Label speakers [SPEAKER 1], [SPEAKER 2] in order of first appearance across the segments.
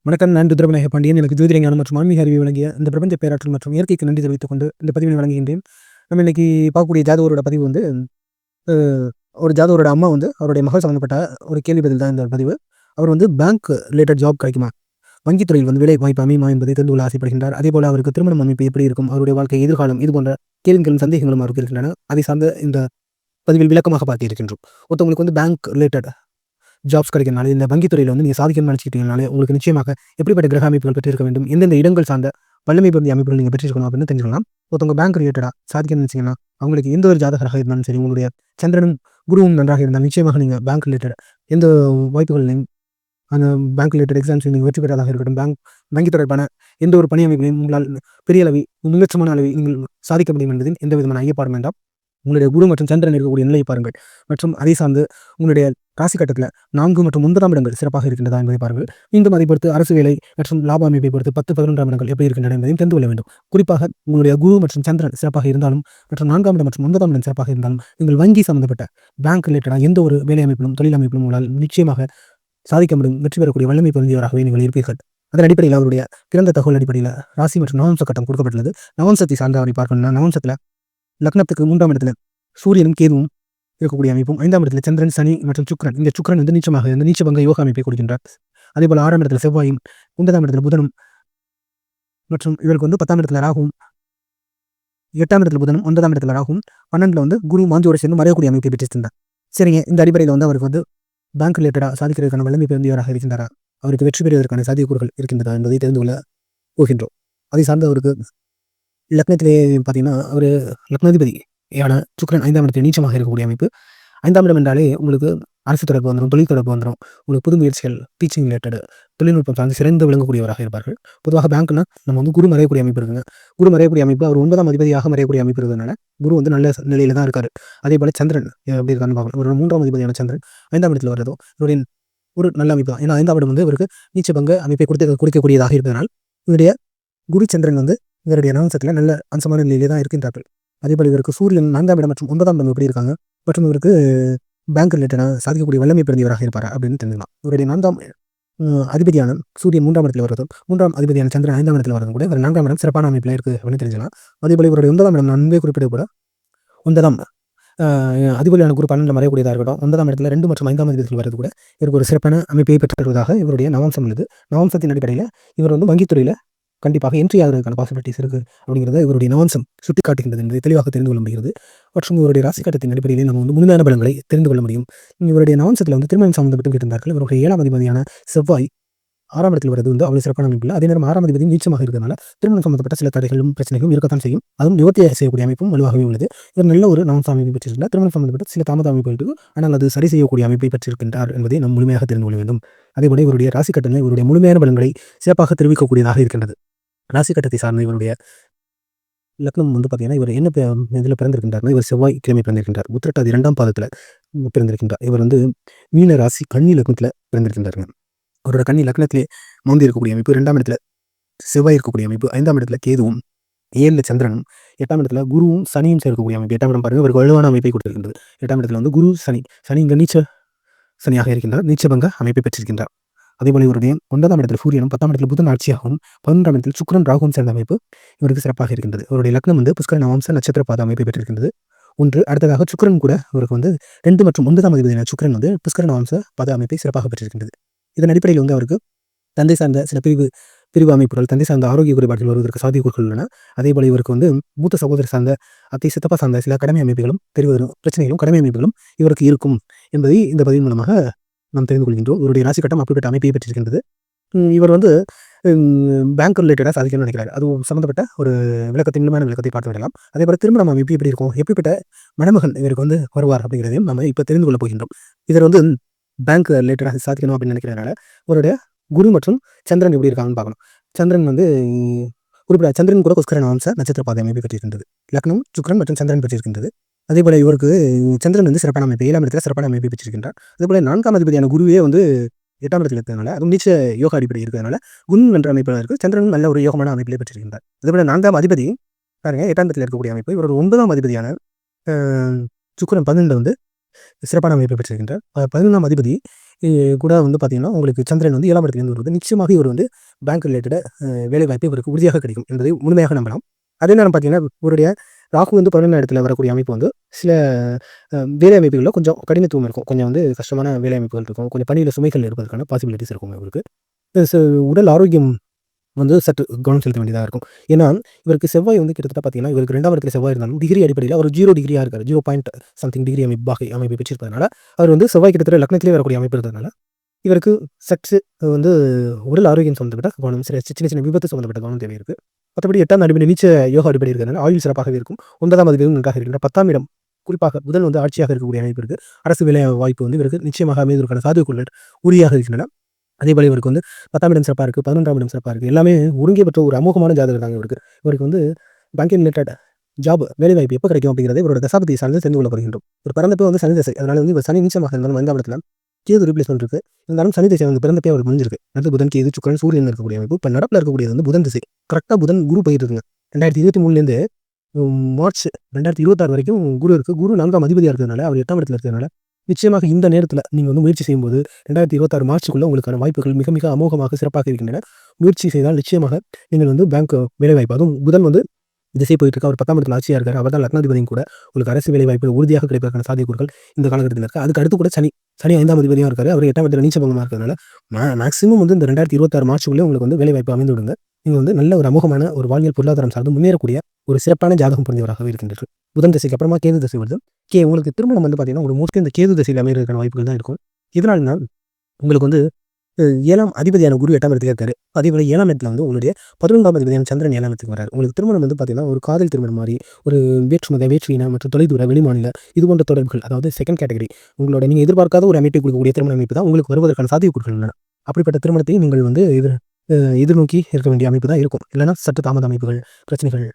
[SPEAKER 1] வணக்கம். நான் ருத்ரவிநாயக பாண்டியன். எனக்கு ஜோதிட ஞானம் மற்றும் ஆன்மீக அறிவை வழங்கிய இந்த பிரபஞ்ச பேராற்றல் மற்றும் இயற்கைக்கு நன்றி தெரிவித்துக் கொண்டு இந்த பதிவினை வழங்குகின்றேன். நம்ம இன்னைக்கு பார்க்கக்கூடிய ஜாதகரோட பதிவு வந்து ஒரு ஜாதகரோட அம்மா வந்து அவருடைய மகள் சம்மந்தப்பட்ட ஒரு கேள்வி பதில் தான் இந்த பதிவு. அவர் வந்து பேங்க் ரிலேட்டட் ஜாப் கிடைக்குமா, வங்கித்துறையில் வந்து வேலை வாய்ப்பு அமையுமா என்பதை தெரிந்து கொள்ள ஆசைப்படுகின்றார். அதேபோல அவருக்கு திருமணம் அமைப்பு எப்படி இருக்கும், அவருடைய வாழ்க்கை எதிர்காலம், இது போன்ற கேள்விகளும் சந்தேகங்களும் அவருக்கு இருக்கின்றன. அதை சார்ந்த இந்த பதிவில் விளக்கமாக பார்த்து இருக்கின்றோம். ஒருத்தவங்களுக்கு வந்து பேங்க் ரிலேட்டட் ஜாப்ஸ் கிடைக்கிறனால, இந்த வங்கித்துறையில் வந்து நீங்கள் சாதிக்கணும்னு நினச்சிக்கிட்டீங்கனாலே உங்களுக்கு நிச்சயமாக எப்படிப்பட்ட கிரக அமைப்புகள் பெற்றிருக்க வேண்டும், எந்தெந்த இடங்கள் சார்ந்த வல்லமை பொருந்திய அமைப்புகள் நீங்கள் பெற்றிருக்கணும் அப்படின்னு தெரிஞ்சுக்கலாம். ஒருத்தவங்க பேங்க் ரிலேட்டடாக சாதிக்கணும்னு நினச்சிங்கன்னா, அவங்களுக்கு எந்த ஒரு ஜாதகராக இருந்தாலும் சரி, உங்களுடைய சந்திரனும் குருவும் நன்றாக இருந்தால் நிச்சயமாக நீங்கள் பேங்க் ரிலேட்டட் எந்த வாய்ப்புகளையும், அந்த பேங்க் ரிலேட்டட் எக்ஸாம்ஸ் நீங்கள் வெற்றி பெறதாக இருக்கட்டும், வங்கி தொடர்பான எந்த ஒரு பணி அமைப்பையும் உங்களால் பெரிய அளவில் முன்னேற்றமான அளவில் நீங்கள் சாதிக்க முடியும் என்பதில் எந்த விதமான ஐயப்பாடும் வேண்டாம். உங்களுடைய குரு மற்றும் சந்திரன் இருக்கக்கூடிய நிலையை பாருங்கள். மற்றும் அதை சார்ந்து உங்களுடைய ராசி கட்டத்தில் 4 மற்றும் 9ஆம் இடங்கள் சிறப்பாக இருக்கின்றதா என்பதை பாருங்கள். மீண்டும் அதை பொறுத்து அரசு வேலை மற்றும் லாப அமைப்பை பொறுத்து 10, 11ஆம் இடங்கள் எப்படி இருக்கின்றன என்பதையும் தெரிந்து கொள்ள வேண்டும். குறிப்பாக உங்களுடைய குரு மற்றும் சந்திரன் சிறப்பாக இருந்தாலும், மற்றும் 4ஆம் இடம் மற்றும் 9ஆம் இடம் சிறப்பாக இருந்தாலும், நீங்கள் வங்கி சம்பந்தப்பட்ட பேங்க் ரிலேட்டடாக எந்த ஒரு வேலை அமைப்பிலும் தொழில் அமைப்பிலும் உங்களால் நிச்சயமாக சாதிக்க முடியும், வெற்றி பெறக்கூடிய வல்லமை பொருந்தியவராகவே நீங்கள் இருப்பீர்கள். அதன் அடிப்படையில் அவருடைய பிறந்த தகவல் அடிப்படையில் ராசி மற்றும் நவம்ச கட்டம் கொடுக்கப்பட்டுள்ளது. நவம்சத்தை சார்ந்த அவரை பார்க்கணும்னா, நவம்சத்தில் லக்னத்துக்கு 3ஆம் இடத்துல சூரியனும் கேதுவும் இருக்கக்கூடிய அமைப்பும், 5ஆம் இடத்துல சந்திரன், சனி மற்றும் சுக்கிரன். இந்த சுக்கிரன் வந்து நீச்சமாக இந்த நீச்சபங்க யோக அமைப்பை கொடுக்கின்றார். அதேபோல் 6ஆம் இடத்துல செவ்வாயும், 9ஆம் இடத்துல புதனும், மற்றும் இவருக்கு வந்து 10ஆம் இடத்துல ராகுவும், 8ஆம் இடத்துல புதனும், 9ஆம் இடத்துல ராகுவும், 12ல வந்து குரு மாந்தியோட சேர்ந்து மறையக்கூடிய அமைப்பை பெற்றிருந்தார். சரிங்க, இந்த அடிப்படையில் வந்து அவருக்கு வந்து பேங்க் ரிலேட்டடாக சாதிக்கிறதுக்கான வல்லமை பொருந்தியவராக இருக்கின்றாரா, அவருக்கு வெற்றி பெறுவதற்கான சாத்தியக்கூறுகள் இருக்கின்றதா என்பதை தெரிந்து கொள்ள போகின்றோம். அதை சார்ந்து அவருக்கு லக்னத்திலே பார்த்தீங்கன்னா, அவர் லக்னாதிபதி ஏன்னா சுக்கிரன் 5ஆம் இடத்தில் நீச்சமாக இருக்கக்கூடிய அமைப்பு. 5ஆம் இடம் என்றாலே உங்களுக்கு அரசு தொடர்பு வந்துடும், தொழில் தொடர்பு வந்துடும், உங்களுக்கு புது முயற்சிகள், டீச்சிங் ரிலேட்டட் தொழில்நுட்பம் சார்ந்து சிறந்து விளங்கக்கூடியவராக இருப்பார்கள். பொதுவாக பேங்க்னா நம்ம வந்து குரு மறையக்கூடிய அமைப்பு இருக்குங்க. குரு மறையக்கூடிய அமைப்பு, அவர் 9ஆம் அதிபதியாக மறையக்கூடிய அமைப்பு இருக்கிறதுனால குரு வந்து நல்ல நிலையில தான் இருக்காரு. அதே போல சந்திரன் எப்படி இருக்கான்னு பார்க்கணும். ஒரு 3ஆம் அதிபதியான சந்திரன் 5ஆம் இடத்துல வர்றதோ இவருடைய ஒரு நல்ல அமைப்பு தான். ஏன்னா 5ஆம் இடம் வந்து இவருக்கு நீச்சபங்க அமைப்பை குறிக்கக்கூடியதாக இருப்பதனால் இவருடைய குரு சந்திரன் வந்து இவருடைய நவம்சத்தில் நல்ல அம்சமான நிலையிலே தான் இருக்கின்றார்கள். அதேபோல் இவருக்கு சூரியன் 4ஆம் இடம் மற்றும் 9ஆம் இடம் எப்படி இருக்காங்க, மற்றும் இவருக்கு பேங்க் ரிலேட்டடாக சாதிக்கக்கூடிய வல்லமை பெறுந்தவராக இருப்பாரா அப்படின்னு தெரிஞ்சுக்கலாம். இவருடைய 4ஆம் அதிபதியான சூரியன் 3ஆம் இடத்துல வருவதும், 3ஆம் அதிபதியான சந்திரன் 5ஆம் இடத்துல வரதும் கூட இவர் 4ஆம் இடம் சிறப்பான அமைப்பில் இருக்குது அப்படின்னு தெரிஞ்சுக்கலாம். அதேபோல் இவருடைய 9ஆம் இடம் நான் முன்பே குறிப்பிட்டது கூட 9ஆம் அதிபதியான குரு 12 மறையக்கூடியதாக இருக்கட்டும், 9ஆம் இடத்துல 2 மற்றும் 5ஆம் அதிபதிகள் வரது கூட இவருக்கு ஒரு சிறப்பான அமைப்பை பெற்று தருவதாக இவருடைய நவம்சம் உள்ளது. நவம்சத்தின் அடிப்படையில் இவர் வந்து வங்கித்துறையில் கண்டிப்பாக என்ட்ரி ஆகிறதுக்கான பாசிபிலிட்டிஸ் இருக்குது அப்படிங்கிறத இவருடைய நவம்சம் சுட்டி காட்டுகின்றது என்பதை தெளிவாக தெரிந்து கொள்ள முடிகிறது. மற்றும் இவருடைய ராசி கட்டத்தின் அடிப்படையில் நம்ம வந்து முழுமையான பலன்களை தெரிந்து கொள்ள முடியும். இவருடைய நவம்சத்தில் வந்து திருமணம் சம்பந்தப்பட்டு கேட்டிருந்தார்கள். இவருடைய 7ஆம் அதிபதியான செவ்வாய் 6ஆம் இடத்தில் வருவது வந்து அவ்வளவு சிறப்பான அமைப்பு இல்லை. அதே நேரம் 6ஆம் அதிபதி நீச்சமாக இருக்கிறதுனால திருமணம் சம்பந்தப்பட்ட சில தடைகளும் பிரச்சனைகளும் இருக்கத்தான் செய்யும். அதுவும் நிவர்த்தி செய்யக்கூடிய அமைப்பும் வலுவாகவே உள்ளது. இவர் நல்ல ஒரு நவம்ச அமைப்பை பெற்றிருந்தார். திருமணம் சம்பந்தப்பட்ட சில தாமத அமைப்புகள், ஆனால் அது சரி செய்யக்கூடிய அமைப்பை பெற்றிருக்கின்றார் என்பதை நாம் முழுமையாக தெரிந்து கொள்ள வேண்டும். அதேபோல இவருடைய ராசி கட்டத்தில் இவருடைய முழுமையான பலன்களை சிறப்பாக தெரிவிக்கக்கூடியதாக இருக்கின்றது. ராசி கட்டத்தை சார்ந்த இவருடைய லக்னம் வந்து பார்த்தீங்கன்னா, இவர் என்ன இதில் பிறந்திருக்கின்றார்னா, இவர் செவ்வாய் கிழமை பிறந்திருக்கின்றார். உத்திரட்டாதி 2ஆம் பாதத்தில் பிறந்திருக்கின்றார். இவர் வந்து மீன ராசி கன்னி லக்னத்தில் பிறந்திருக்கின்றாருங்க. அவரோட கன்னி லக்னத்திலே மோந்தி இருக்கக்கூடிய அமைப்பு, 2ஆம் இடத்துல செவ்வாய் இருக்கக்கூடிய அமைப்பு, 5ஆம் இடத்துல கேதுவும், 7ல சந்திரனும், 8ஆம் இடத்துல குருவும் சனியும் சேர்க்கக்கூடிய அமைப்பு. 8ஆம் இடம் பாருங்க, இவருக்கு வலுவான அமைப்பை கொடுத்திருக்கின்றது. 8ஆம் இடத்துல வந்து குரு சனி, சனி இங்கே நீச்ச சனியாக இருக்கின்றார், நீச்சபங்க அமைப்பை பெற்றிருக்கின்றார். அதேபோல இவருடைய 9ஆம் இடத்தில் சூரியனும், 10ஆம் இடத்தில் புதன் ஆட்சியாகவும், 11ஆம் இடத்தில் சுக்கிரன் ராகுவும் சேர்ந்த அமைப்பு இவருக்கு சிறப்பாக இருக்கின்றது. இவருடைய லக்னம் வந்து புஷ்கர நவம்ச நட்சத்திர பாத அமைப்பை பெற்றிருக்கின்றது. ஒன்று அடுத்ததாக சுக்கிரன் கூட இவருக்கு வந்து 2 மற்றும் 9ஆம் அதிபதியான சுக்கிரன் வந்து புஷ்கர நவம்ச பாத அமைப்பை சிறப்பாக பெற்றிருக்கின்றது. இதன் அடிப்படையில் வந்து அவருக்கு தந்தை சார்ந்த சில பிரிவு அமைப்புகள், தந்தை சார்ந்த ஆரோக்கிய குறைபாடுகள் வருவதற்கு சாத்தியக்கூறுகள் உள்ளன. அதேபோல இவருக்கு வந்து மூத்த சகோதரர் சார்ந்த, அத்தை சித்தப்பா சார்ந்த சில கடமை அமைப்புகளும் தெரிவதும் பிரச்சனைகளும் கடமை அமைப்புகளும் இவருக்கு இருக்கும் என்பதை இந்த பதிவின் மூலமாக நாம் தெரிந்து கொள்கின்றோம். இவருடைய ராசி கட்டம் அப்படிப்பட்ட அமைப்பை பெற்றிருக்கின்றது. இவர் வந்து பேங்க் ரிலேட்டடாக சாதிக்கணும்னு நினைக்கிறார். அது சம்மந்தப்பட்ட ஒரு முழுமையான விளக்கத்தை பார்த்து விடலாம். அதேபோல திருமணம் அமைப்பு எப்படி இருக்கும், எப்படிப்பட்ட மணமகன் இவருக்கு வந்து வருவார் அப்படிங்கிறதையும் நம்ம இப்போ தெரிந்து கொள்ள போகின்றோம். இதில் வந்து பேங்க் ரிலேட்டடாக சாதிக்கணும் அப்படின்னு நினைக்கிறதுனால அவருடைய குரு மற்றும் சந்திரன் எப்படி இருக்காங்கன்னு பார்க்கணும். சந்திரன் வந்து குறிப்பிட்ட சந்திரன் கூட புஷ்கர நவம்ச நட்சத்திர பாதை அமைப்பை பெற்றிருக்கின்றது. லக்னம் சுக்கிரன் மற்றும் சந்திரன் பெற்றிருக்கின்றது. அதேபோல இவருக்கு சந்திரன் வந்து சிறப்பான அமைப்பு, 7ஆம் இடத்துல சிறப்பான அமைப்பை பெற்றிருக்கின்றார். அதேபோல 4ஆம் அதிபதியான குருவே வந்து 8ஆம் இடத்தில் இருக்கிறதுனால, அதுவும் நீச்ச யோகா அடிப்படை இருக்கிறதுனால குரு என்ற அமைப்பில் இருக்குது. சந்திரன் நல்ல ஒரு யோகமான அமைப்பிலே பெற்றிருக்கின்றார். அதேபோல 4ஆம் அதிபதி பாருங்க 8ஆம் இடத்தில் இருக்கக்கூடிய அமைப்பு. இவரோட 9ஆம் அதிபதியான சுக்கிரன் 12 வந்து சிறப்பான அமைப்பை பெற்றிருக்கின்றார். 11ஆம் அதிபதி கூட வந்து பார்த்தீங்கன்னா, உங்களுக்கு சந்திரன் வந்து 7ஆம் இடத்திலிருந்து வருவது நிச்சயமாக இவர் வந்து பேங்க் ரிலேட்டட் வேலைவாய்ப்பு இவருக்கு உறுதியாக கிடைக்கும் என்பதை முழுமையாக நம்பலாம். அதே நேரம் பார்த்தீங்கன்னா, இவருடைய ராகு வந்து 11ஆம் இடத்துல வரக்கூடிய அமைப்பு வந்து சில வேலை அமைப்புகள்ல கொஞ்சம் கடினத்துவம் இருக்கும். கொஞ்சம் வந்து கஷ்டமான வேலை அமைப்புகள் இருக்கும். கொஞ்சம் பணியில சுமைகள் இருப்பதற்கான பாசிபிலிட்டீஸ் இருக்கும் இவருக்கு. ச உடல் ஆரோக்கியம் வந்து சற்று கவனம் செலுத்த வேண்டியதா இருக்கும். ஏன்னா, இவருக்கு செவ்வாய் வந்து கிட்டத்தட்ட பார்த்தீங்கன்னா, இவருக்கு 2ஆம் இடத்துல செவ்வாய் இருந்தாலும் டிகிரி அடிப்படையில அவர் 0 டிகிரியா இருக்காரு. 0 பாயிண்ட் சம்திங் டிகிரி அமைப்பை பெற்றிருப்பதனால, அவர் வந்து செவ்வாய் கிட்டத்தட்ட லக்னத்திலே வரக்கூடிய அமைப்பு இருந்ததுனால, இவருக்கு சற்று வந்து உடல் ஆரோக்கியம் சம்மந்தப்பட்ட கவனம், சின்ன சின்ன விபத்து சம்மந்தப்பட்ட கவனம் தேவை இருக்கு. மற்றபடி 8ஆம் அதிபதி நீச்ச யோகா அடிப்படை இருக்கிறதுனால ஆயுள் சிறப்பாகவே இருக்கும். 9ஆம் அதிபதியும் நன்றாக இருக்கின்ற 10ஆம் இடம் குறிப்பாக புதன் வந்து ஆட்சியாக இருக்கக்கூடிய அமைப்பு இருக்கு. அரசு வேலை வாய்ப்பு வந்து இவருக்கு நிச்சயமாக அமைவதற்கான சாத்தியக்கூறுகள் உறுதியாக இருக்கின்றன. அதேபோல இவருக்கு வந்து 10ஆம் இடம் சிறப்பா இருக்கு. 11ஆம் இடம் சிறப்பா இருக்கு. எல்லாமே ஒருங்கே பெற்ற ஒரு அமோகமான ஜாதகர் தாங்க இவருக்கு. இவருக்கு வந்து பேங்கிங் ரிலேட்டட் ஜாப் வேலைவாய்ப்பு எப்போ கிடைக்கும் அப்படிங்கிறத இவரோட தசாபதியை சார்ந்து தெரிந்து கொள்ள வருகின்றோம். ஒரு பிறந்தப்போ வந்து சனி தசை. அதனால வந்து இவர் சனி நீச்சமாக இருந்தாலும் 5ஆம் இடத்துல கேது ரீப்ளேஸ்மென்ட் இருக்கு. இருந்தாலும் சனி திசை வந்து பிறந்தப்பே அவருக்கு முடிஞ்சிருக்கு. அடுத்து புதன், கேது, சுக்கிரன், சூரியன் இருக்கக்கூடிய அமைப்பு. இப்ப நடப்புல இருக்கக்கூடியது வந்து புதன் திசை. கரெக்ட்டா புதன் குரு போயிருக்குங்க. 2023லேருந்து மார்ச் 2026 வரைக்கும் குரு இருக்கு. குரு 4ஆம் அதிபதியா இருக்கிறதுனால, அவர் 8ஆம் இடத்துல இருக்கிறதுனால, நிச்சயமாக இந்த நேரத்துல நீங்க வந்து முயற்சி செய்யும்போது 2026 மார்ச்சுக்குள்ள உங்களுக்கான வாய்ப்புகள் மிக மிக அமோகமாக சிறப்பாக இருக்கின்றன. முயற்சி செய்தால் நிச்சயமாக நீங்கள் வந்து பேங்க் வேலைவாய்ப்பு அதுவும் புதன் வந்து திசை போயிட்டு இருக்கு. அவர் 10ஆம் இடத்துல ஆட்சியா இருக்காரு. அவர் தான் லக்னாதிபதியும் கூட. உங்களுக்கு அரசு வேலைவாய்ப்பு உறுதியாக கிடைப்பதற்கான சாத்தியக்கூறுகள் இந்த காலகட்டத்தில் இருக்கு. அதுக்கு அடுத்து கூட சனி 5ஆம் அதிபதியா இருக்காரு. அவர் 8ஆம் இடத்துல நீச்சபங்கமா இருக்கிறதுனால, மேக்ஸிமம் வந்து இந்த 2026 மார்ச்சுக்குள்ளே உங்களுக்கு வந்து வேலைவாய்ப்பு அமைந்து விடுங்க. நீங்க வந்து நல்ல ஒரு அமோகமான ஒரு வாழ்வியல் பொருளாதாரம் சார்ந்து முன்னேறக்கூடிய ஒரு சிறப்பான ஜாதகம் புரிந்தவராகவே இருக்கின்றீர்கள். புதன் திசைக்கு அப்புறமா கேது திசை வருது. உங்களுக்கு திருமணம் வந்து பார்த்தீங்கன்னா, ஒரு மோஸ்ட்லி இந்த கேது திசையில அமையறதுக்கான வாய்ப்புகள் தான் இருக்கும். எதனாலனா, உங்களுக்கு வந்து 7ஆம் அதிபதியான குரு 8ஆம் இடத்துக்கு இருக்காரு. அதேபோல 7ஆம் இடத்துல வந்து உங்களுடைய 11ஆம் அதிபதியான சந்திரன் 7ஆம் இடத்துக்கு வராரு. உங்களுக்கு திருமணம் வந்து பார்த்தீங்கன்னா, ஒரு காதல் திருமணம் மாரி, ஒரு வேற்றுமத, வேற்று இன மற்றும் தொலைதூர, வெளிமாநில இது போன்ற தொடர்புகள் அதாவது செகண்ட் கேட்டகரி உங்களோட நீங்க எதிர்பார்க்காத ஒரு அமைப்பை கொடுக்கக்கூடிய திருமண அமைப்பு தான் உங்களுக்கு வருவதற்கான சாத்தியக்கூறுகள் உள்ளன. அப்படிப்பட்ட திருமணத்தை நீங்கள் வந்து எதிர்நோக்கி இருக்க வேண்டிய அமைப்பு தான் இருக்கும். இல்லைன்னா சற்று தாமத அமைப்புகள், பிரச்சனைகள்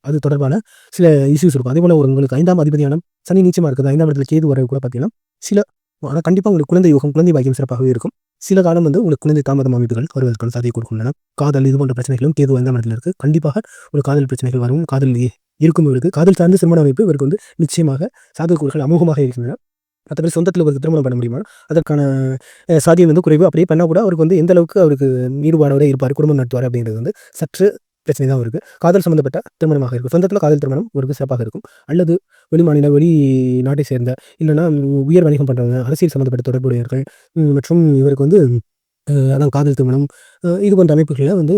[SPEAKER 1] அது தொடர்பான சில இஷ்யூஸ் இருக்கும். அதேபோல உங்களுக்கு 5ஆம் அதிபதியான சனி நீச்சமா இருக்குது. 5ஆம் இடத்துல கேது வரது கூட பார்த்தீங்கன்னா, சில ஆனா கண்டிப்பா உங்களுக்கு குழந்தை யோகம், குழந்தை பாக்கியம் சிறப்பாகவே இருக்கும். சில காலம் வந்து உங்களுக்கு குழந்தை தாமதம் அமைப்புகள் வருவதற்கான சாத்தியக்கூறுகள் உள்ளன. காதல் இது போன்ற பிரச்சனைகளும் கேது 5ஆம் இடத்துல இருக்கு. கண்டிப்பாக ஒரு காதல் பிரச்சனைகள் வரும். காதல் இருக்கும் இவருக்கு. காதல் சார்ந்த திருமண அமைப்பு இவருக்கு வந்து நிச்சயமாக சாத்தியக்கூறுகள் அமோகமாக இருக்கின்றன. மற்றபடி சொந்தத்தில ஒரு திருமணம் பண்ண முடியுமா? அதற்கான சாத்தியம் வந்து குறைவு. அப்படியே பண்ணா கூட அவருக்கு வந்து எந்த அளவுக்கு அவருக்கு ஈடுபாடோட இருப்பாரு, குடும்பம் நடத்துவாரு அப்படிங்கிறது வந்து சற்று பிரச்சனை தான் இருக்கு. காதல் சம்மந்தப்பட்ட திருமணமாக இருக்கும். சொந்தத்தில காதல் திருமணம் இவருக்கு சிறப்பாக இருக்கும். அல்லது வெளிமாநில, வெளிநாட்டை சேர்ந்த இல்லன்னா உயர் வணிகம் பண்றவங்க, அரசியல் சம்மந்தப்பட்ட தொடர்புடையவர்கள் மற்றும் இவருக்கு வந்து அதான் காதல் திருமணம் இது போன்ற அமைப்புகள்ல வந்து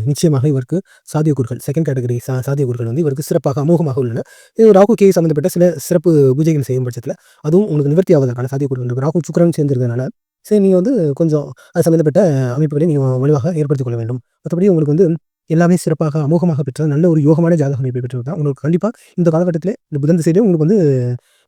[SPEAKER 1] நிச்சயமாக இவருக்கு சாத்தியக்கூறுகள் செகண்ட் கேட்டகரி சாத்தியக்கூறுகள் வந்து இவருக்கு சிறப்பாக அமோகமாக உள்ளன. இது ராகு கேது சம்மந்தப்பட்ட சில சிறப்பு பூஜைகள் செய்யும் பட்சத்தில அதுவும் உங்களுக்கு நிவர்த்தி ஆவதற்கான சாத்தியக்கூறுகள் இருக்கு. ராகு சுக்கிரன் சேர்ந்திருக்கிறதுனால, சரி நீங்க வந்து கொஞ்சம் அது சம்மந்தப்பட்ட அமைப்புகளை நீங்க வலுவாக ஏற்படுத்திக் கொள்ள வேண்டும். மற்றபடி உங்களுக்கு வந்து எல்லாமே சிறப்பாக அமோகமாக பெற்ற நல்ல ஒரு யோகமான ஜாதக அமைப்பை பெற்றது தான். உங்களுக்கு கண்டிப்பா இந்த காலகட்டத்திலே இந்த புதன் திசையிலே உங்களுக்கு வந்து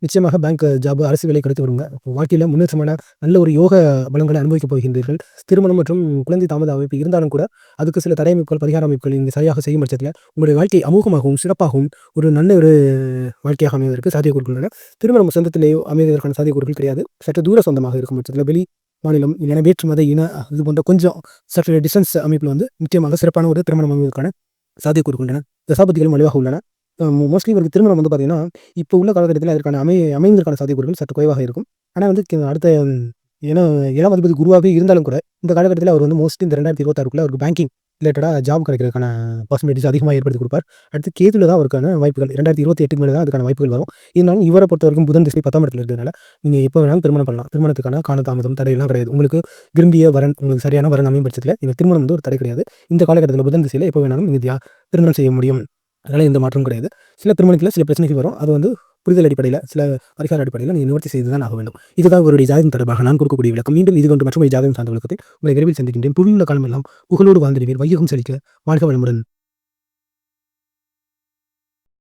[SPEAKER 1] நிச்சயமாக பேங்க் ஜாப், அரசு வேலை கிடைத்து வருங்க. வாழ்க்கையில முன்னேற்றமான நல்ல ஒரு யோக பலன்களை அனுபவிக்கப் போகின்றீர்கள். திருமணம் மற்றும் குழந்தை தாமத அமைப்பு இருந்தாலும் கூட, அதுக்கு சில தடை அமைப்புகள், பரிகார அமைப்புகள் நீங்க சரியாக செய்யும் பட்சத்தில, உங்களுடைய வாழ்க்கை அமோகமாகவும், சிறப்பாகவும் ஒரு நல்ல ஒரு வாழ்க்கையாக அமைவதற்கு சாத்தியக்கூறுகள் உள்ளன. திருமணம் சொந்தத்திலேயோ அமைவதற்கான சாத்தியக்கூறுகள் கிடையாது. சற்று தூர சொந்தமாக இருக்கும் பட்சத்தில வெளி மாநிலம் இல்லைனா வேற்று மத, இன இது போன்ற கொஞ்சம் சற்று டிஸ்டன்ஸ் அமைப்பில வந்து நிச்சயமாக சிறப்பான ஒரு திருமணம் அமைவதற்கான சாத்தியக்கூறுகள் உள்ளன. தசாபதிகளும் வலுவாக உள்ளன. மோஸ்ட்லி இவருக்கு திருமணம் வந்து பார்த்தீங்கன்னா, இப்போ உள்ள காலகட்டத்தில அதற்கான அமைவதற்கான சாத்தியக்கூறுகள் சற்று குறைவாக இருக்கும். ஆனா வந்து அடுத்த ஏன்னா 7ஆம் அதிபதி குருவாவே இருந்தாலும் கூட, இந்த காலகட்டத்தில அவர் வந்து மோஸ்ட்லி இந்த 2026க்குள்ள அவருக்கு பேங்கிங் ரிலேட்டடா ஜாப் கிடைக்கிறதுக்கான பாசிபிலிட்டீஸ் அதிகமா ஏற்படுத்தி குடுப்பார். அடுத்து கேதுல தான் அவருக்கான வாய்ப்புகள் 2028க்கு மேல தான் அதுக்கான வாய்ப்புகள் வரும். இருந்தாலும் இவர பொறுத்தவரைக்கும் புதன் திசை 10ஆம் இடத்துல இருக்கிறதுனால, நீங்க எப்ப வேணாலும் திருமணம் பண்ணலாம். திருமணத்துக்கான காலதாமதம், தடையெல்லாம் கிடையாது. உங்களுக்கு விரும்பிய வரன், உங்களுக்கு சரியான வரன் அமையும் பட்சத்தில, இந்த திருமணம் வந்து ஒரு தடை கிடையாது. இந்த காலகட்டத்தில புதன் திசையில எப்ப வேணாலும் நீங்க திருமணம் செய்ய முடியும். அதனால எந்த மாற்றமும் கிடையாது. சில திருமணத்தில சில பிரச்சனைகள் வரும். அது வந்து புரிதல் அடிப்படையில, சில பரிகார அடிப்படையில நீங்க நிவர்த்தி செய்து தான் ஆக வேண்டும். இதுதான் இவருடைய ஜாதகம் தொடர்பாக நான் கொடுக்கக்கூடிய விளக்கம். மீண்டும் இது போன்ற மற்றொரு ஜாதகம் சார்ந்த விளக்கத்தை உங்களை விரைவில் சந்திக்கின்றேன். புவியுள்ள காலமெல்லாம் புகழோடு வாழ்ந்திடுவீர். வையகம் செழிக்க வாழ்க வளமுடன்.